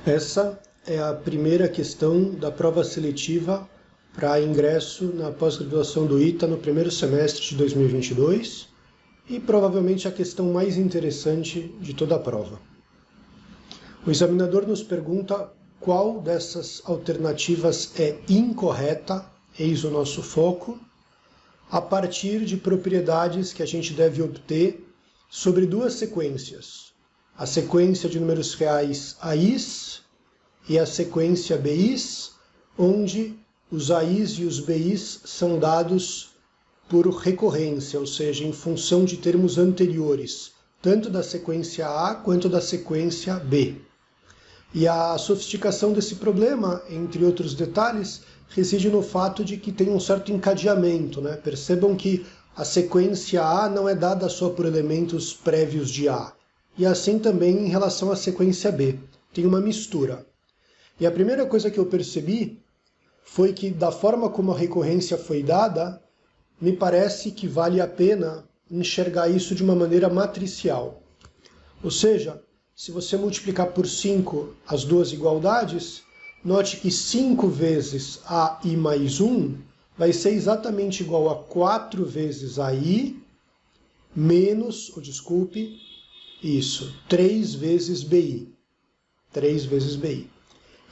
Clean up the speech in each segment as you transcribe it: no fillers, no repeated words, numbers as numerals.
Essa é a primeira questão da prova seletiva para ingresso na pós-graduação do ITA no primeiro semestre de 2022 e provavelmente a questão mais interessante de toda a prova. O examinador nos pergunta qual dessas alternativas é incorreta, eis o nosso foco, a partir de propriedades que a gente deve obter sobre duas sequências. A sequência de números reais AIs e a sequência BIs, onde os AIs e os BIs são dados por recorrência, ou seja, em função de termos anteriores, tanto da sequência A quanto da sequência B. E a sofisticação desse problema, entre outros detalhes, reside no fato de que tem um certo encadeamento, né? Percebam que a sequência A não é dada só por elementos prévios de A, e assim também em relação à sequência B. Tem uma mistura. E a primeira coisa que eu percebi foi que, da forma como a recorrência foi dada, me parece que vale a pena enxergar isso de uma maneira matricial. Ou seja, se você multiplicar por 5 as duas igualdades, note que 5 vezes AI mais 1 vai ser exatamente igual a 4 vezes AI menos, isso, 3 vezes BI. 3 vezes BI.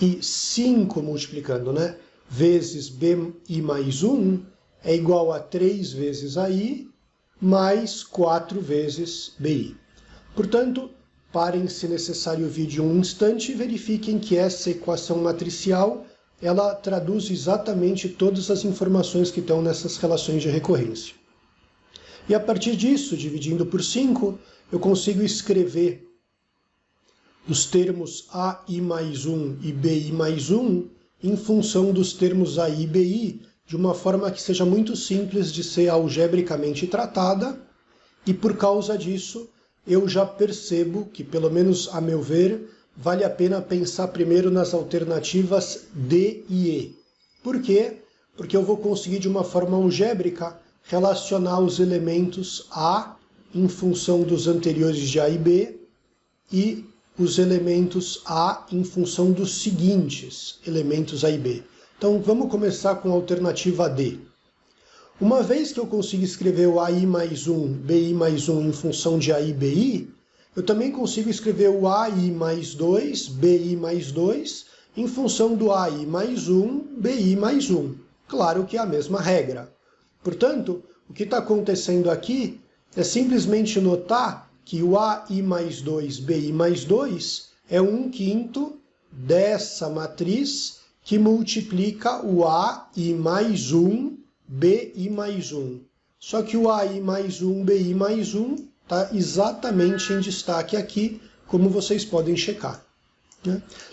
E 5 multiplicando, né, vezes BI mais 1 é igual a 3 vezes AI mais 4 vezes BI. Portanto, parem se necessário o vídeo um instante e verifiquem que essa equação matricial ela traduz exatamente todas as informações que estão nessas relações de recorrência. E a partir disso, dividindo por 5, eu consigo escrever os termos AI mais 1 e BI mais 1 em função dos termos AI e BI de uma forma que seja muito simples de ser algebricamente tratada, e por causa disso eu já percebo que, pelo menos a meu ver, vale a pena pensar primeiro nas alternativas D e E. Por quê? Porque eu vou conseguir de uma forma algébrica relacionar os elementos A em função dos anteriores de A e B e os elementos A em função dos seguintes elementos A e B. Então vamos começar com a alternativa D. Uma vez que eu consigo escrever o AI mais 1, BI mais 1 em função de AI e BI, eu também consigo escrever o AI mais 2, BI mais 2, em função do AI mais 1, BI mais 1. Claro que é a mesma regra. Portanto, o que está acontecendo aqui é simplesmente notar que o AI mais 2, BI mais 2 é 1/5 dessa matriz que multiplica o AI mais 1, BI mais 1. Só que o AI mais 1, BI mais 1 está exatamente em destaque aqui, como vocês podem checar.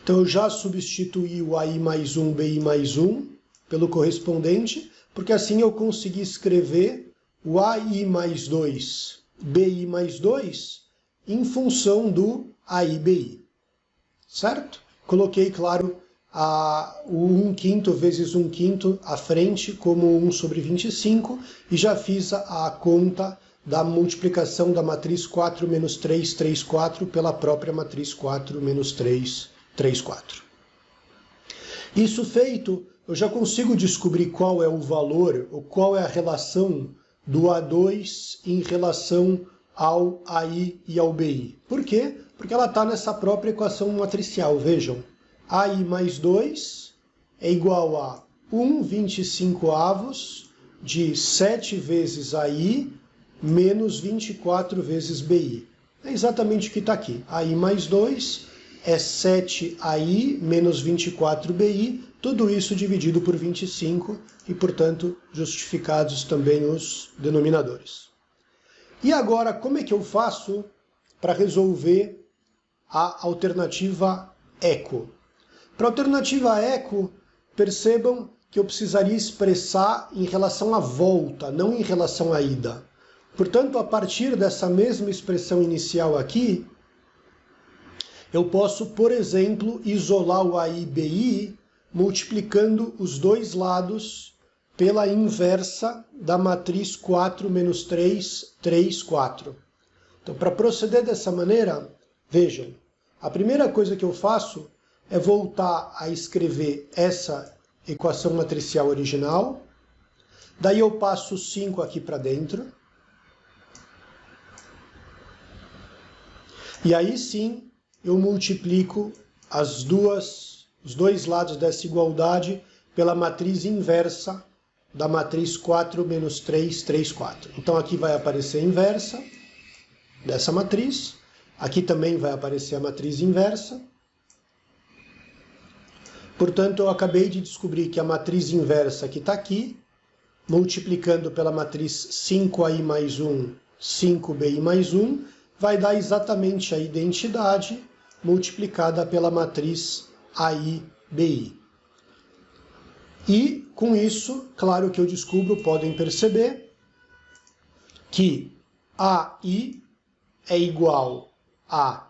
Então eu já substituí o AI mais 1, BI mais 1 pelo correspondente, porque assim eu consegui escrever o AI mais 2, BI mais 2 em função do AI BI. Certo? Coloquei, claro, o 1/5 vezes 1/5 à frente como 1 sobre 25 e já fiz a conta da multiplicação da matriz 4 menos 3, 3, 4 pela própria matriz 4 menos 3, 3, 4. Isso feito, eu já consigo descobrir qual é o valor ou qual é a relação do A2 em relação ao AI e ao BI. Por quê? Porque ela está nessa própria equação matricial. Vejam, AI mais 2 é igual a 1/25 de 7 vezes AI menos 24 vezes BI. É exatamente o que está aqui. AI mais 2 é 7 AI menos 24 BI, tudo isso dividido por 25 e, portanto, justificados também os denominadores. E agora, como é que eu faço para resolver a alternativa ECO? Para a alternativa ECO, percebam que eu precisaria expressar em relação à volta, não em relação à ida. Portanto, a partir dessa mesma expressão inicial aqui, eu posso, por exemplo, isolar o AI e BI multiplicando os dois lados pela inversa da matriz 4 menos 3, 3, 4. Então, para proceder dessa maneira, vejam, a primeira coisa que eu faço é voltar a escrever essa equação matricial original. Daí eu passo 5 aqui para dentro. E aí sim eu multiplico os dois lados dessa igualdade pela matriz inversa da matriz 4 menos 3, 3, 4. Então aqui vai aparecer a inversa dessa matriz. Aqui também vai aparecer a matriz inversa. Portanto, eu acabei de descobrir que a matriz inversa que está aqui, multiplicando pela matriz 5AI mais 1, 5BI mais 1, vai dar exatamente a identidade multiplicada pela matriz AIBI. E, com isso, claro que eu descubro, podem perceber, que AI é igual a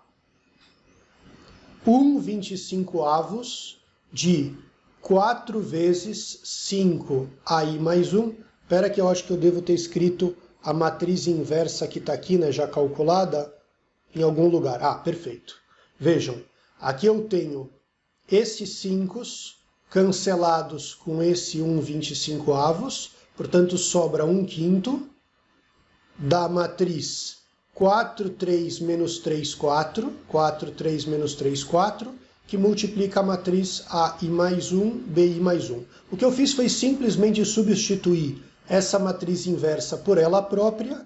1/25 de 4 vezes 5AI mais 1. Espera que eu acho que eu devo ter escrito a matriz inversa que está aqui, né, já calculada, em algum lugar. Ah, perfeito. Vejam, aqui eu tenho esses 5 cancelados com esse 1/25, portanto sobra 1/5 da matriz 4, 3 menos 3, 4, 4, 3 menos 3, 4, que multiplica a matriz AI mais 1, BI mais 1. O que eu fiz foi simplesmente substituir essa matriz inversa por ela própria,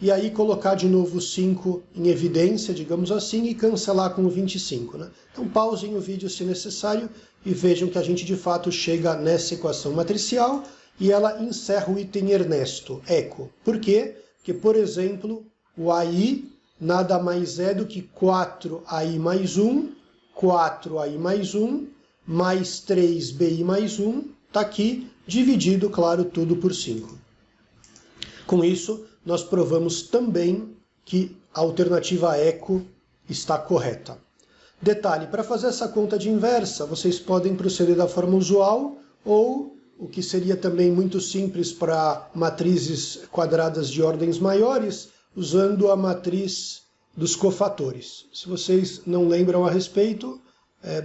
e aí colocar de novo o 5 em evidência, digamos assim, e cancelar com o 25. Né? Então pausem o vídeo se necessário e vejam que a gente de fato chega nessa equação matricial e ela encerra o item Ernesto, eco. Por quê? Porque, por exemplo, o AI nada mais é do que 4AI mais 1, 4AI mais 1, mais 3BI mais 1, está aqui, dividido, claro, tudo por 5. Com isso, nós provamos também que a alternativa eco está correta. Detalhe, para fazer essa conta de inversa, vocês podem proceder da forma usual, ou, o que seria também muito simples para matrizes quadradas de ordens maiores, usando a matriz dos cofatores. Se vocês não lembram a respeito,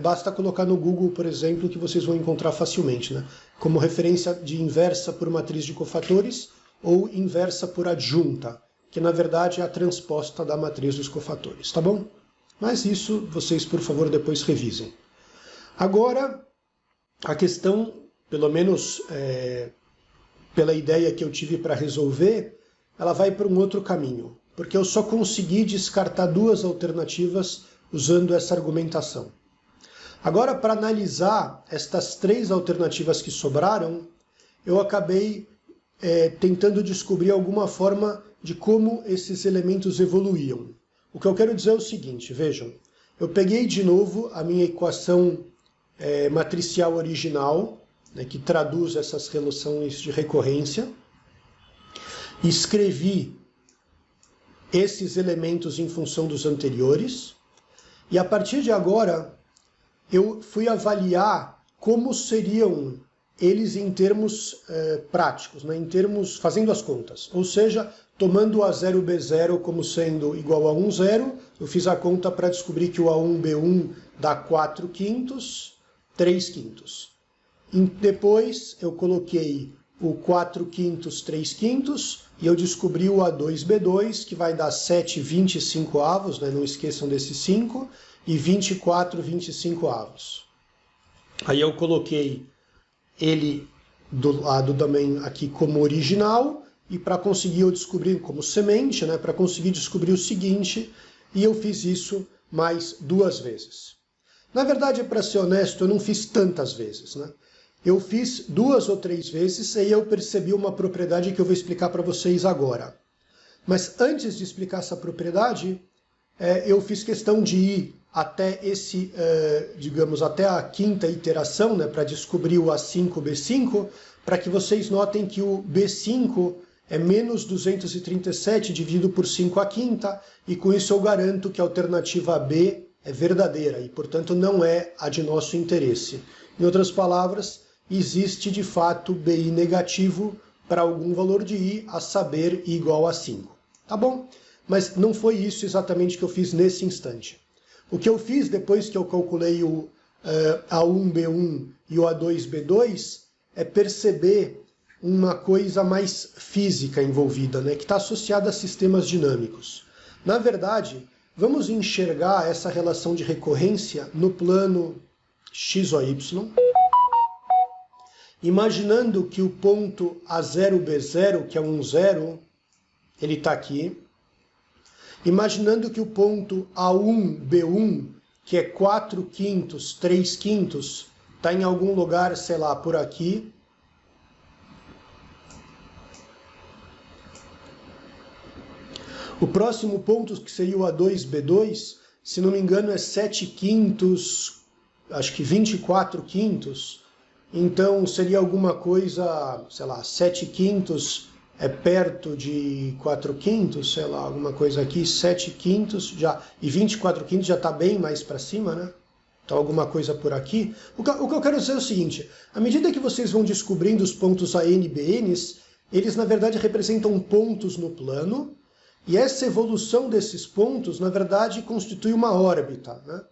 basta colocar no Google, por exemplo, que vocês vão encontrar facilmente, né? Como referência de inversa por matriz de cofatores ou inversa por adjunta, que na verdade é a transposta da matriz dos cofatores, tá bom? Mas isso vocês, por favor, depois revisem. Agora, a questão, pelo menos pela ideia que eu tive para resolver, ela vai para um outro caminho, porque eu só consegui descartar 2 alternativas usando essa argumentação. Agora, para analisar estas 3 alternativas que sobraram, eu acabei tentando descobrir alguma forma de como esses elementos evoluíam. O que eu quero dizer é o seguinte, vejam, eu peguei de novo a minha equação matricial original, né, que traduz essas relações de recorrência, escrevi esses elementos em função dos anteriores, e a partir de agora eu fui avaliar como seriam eles em termos práticos, né, em termos fazendo as contas, ou seja, tomando o A0B0 como sendo igual a 1, 0, eu fiz a conta para descobrir que o A1B1 dá 4/5, 3/5. E depois eu coloquei o 4/5, 3/5, e eu descobri o A2B2, que vai dar 7/25, né? Não esqueçam desses 5, e 24/25. Aí eu coloquei ele do lado também aqui como original, e para conseguir eu descobrir como semente, né? Para conseguir descobrir o seguinte, e eu fiz isso mais 2 vezes. Na verdade, para ser honesto, eu não fiz tantas vezes, né? Eu fiz 2 ou 3 vezes e aí eu percebi uma propriedade que eu vou explicar para vocês agora. Mas antes de explicar essa propriedade, eu fiz questão de ir até esse, digamos, até a 5ª iteração, né, para descobrir o A5, B5, para que vocês notem que o B5 é menos 237 dividido por 5/5, e com isso eu garanto que a alternativa B é verdadeira e, portanto, não é a de nosso interesse. Em outras palavras, existe de fato BI negativo para algum valor de I, a saber, I igual a 5. Tá bom? Mas não foi isso exatamente que eu fiz nesse instante. O que eu fiz depois que eu calculei A1B1 e o A2B2 é perceber uma coisa mais física envolvida, né, que está associada a sistemas dinâmicos. Na verdade, vamos enxergar essa relação de recorrência no plano x ou y, imaginando que o ponto A0B0, que é um zero, ele está aqui. Imaginando que o ponto A1B1, que é 4/5, 3/5, está em algum lugar, sei lá, por aqui. O próximo ponto, que seria o A2B2, se não me engano é 7/5, acho que 24/5. Então seria alguma coisa, sei lá, 7/5 é perto de 4/5, sei lá, alguma coisa aqui, 7/5 já, e 24/5 já está bem mais para cima, né? Então alguma coisa por aqui. O que eu quero dizer é o seguinte, à medida que vocês vão descobrindo os pontos AN e BNs, eles na verdade representam pontos no plano, e essa evolução desses pontos, na verdade, constitui uma órbita, né?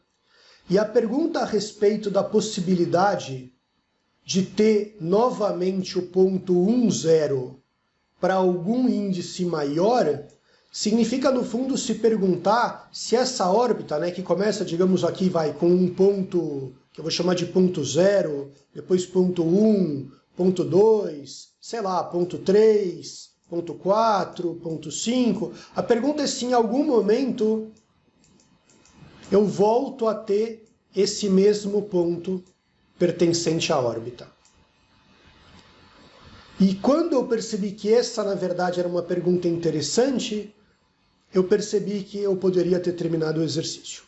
E a pergunta a respeito da possibilidade de ter novamente o ponto 1, 0 para algum índice maior, significa, no fundo, se perguntar se essa órbita, né, que começa, digamos aqui, vai com um ponto, que eu vou chamar de ponto 0, depois ponto 1, ponto 2, sei lá, ponto 3, ponto 4, ponto 5. A pergunta é se em algum momento eu volto a ter esse mesmo ponto pertencente à órbita. E quando eu percebi que essa, na verdade, era uma pergunta interessante, eu percebi que eu poderia ter terminado o exercício.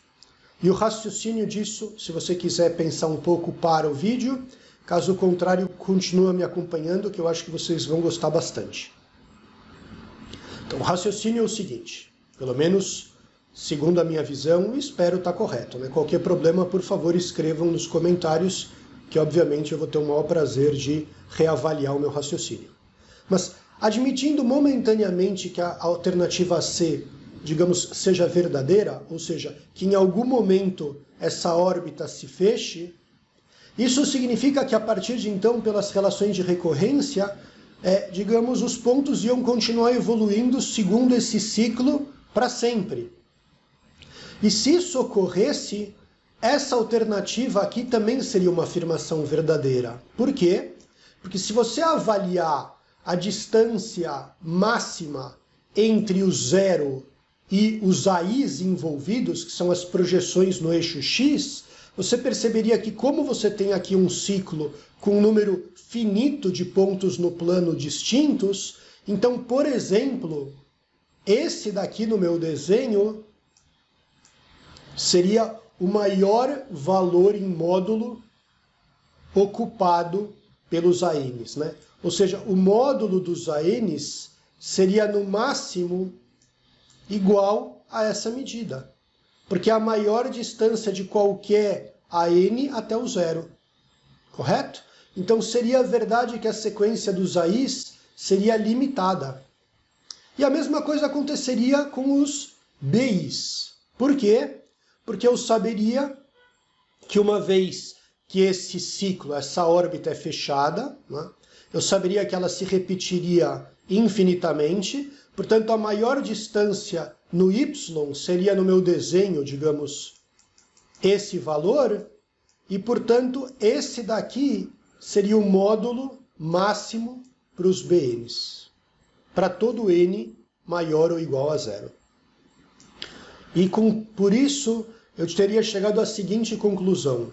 E o raciocínio disso, se você quiser pensar um pouco, para o vídeo. Caso contrário, continua me acompanhando, que eu acho que vocês vão gostar bastante. Então, o raciocínio é o seguinte, pelo menos segundo a minha visão, espero estar correto, né? Qualquer problema, por favor, escrevam nos comentários, que obviamente eu vou ter o maior prazer de reavaliar o meu raciocínio. Mas, admitindo momentaneamente que a alternativa C, digamos, seja verdadeira, ou seja, que em algum momento essa órbita se feche, isso significa que a partir de então, pelas relações de recorrência, digamos, os pontos iam continuar evoluindo segundo esse ciclo para sempre. E se isso ocorresse, essa alternativa aqui também seria uma afirmação verdadeira. Por quê? Porque se você avaliar a distância máxima entre o zero e os AIs envolvidos, que são as projeções no eixo X, você perceberia que como você tem aqui um ciclo com um número finito de pontos no plano distintos, então, por exemplo, esse daqui no meu desenho seria o maior valor em módulo ocupado pelos ANs, né? Ou seja, o módulo dos ANs seria no máximo igual a essa medida, porque é a maior distância de qualquer AN até o zero, correto? Então seria verdade que a sequência dos AIs seria limitada. E a mesma coisa aconteceria com os BIs. Por quê? Porque eu saberia que uma vez que esse ciclo, essa órbita é fechada, né, eu saberia que ela se repetiria infinitamente, portanto a maior distância no Y seria no meu desenho, digamos, esse valor, e portanto esse daqui seria o módulo máximo para os BNs, para todo N maior ou igual a zero. E por isso eu teria chegado à seguinte conclusão,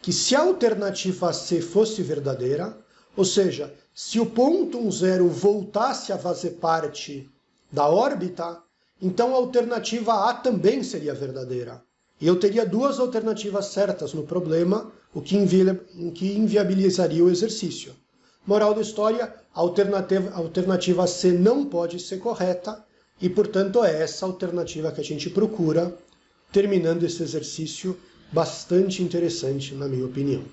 que se a alternativa C fosse verdadeira, ou seja, se o ponto 1, 0 voltasse a fazer parte da órbita, então a alternativa A também seria verdadeira. E eu teria duas alternativas certas no problema, o que inviabilizaria o exercício. Moral da história, a alternativa C não pode ser correta, e portanto é essa alternativa que a gente procura, terminando esse exercício bastante interessante, na minha opinião.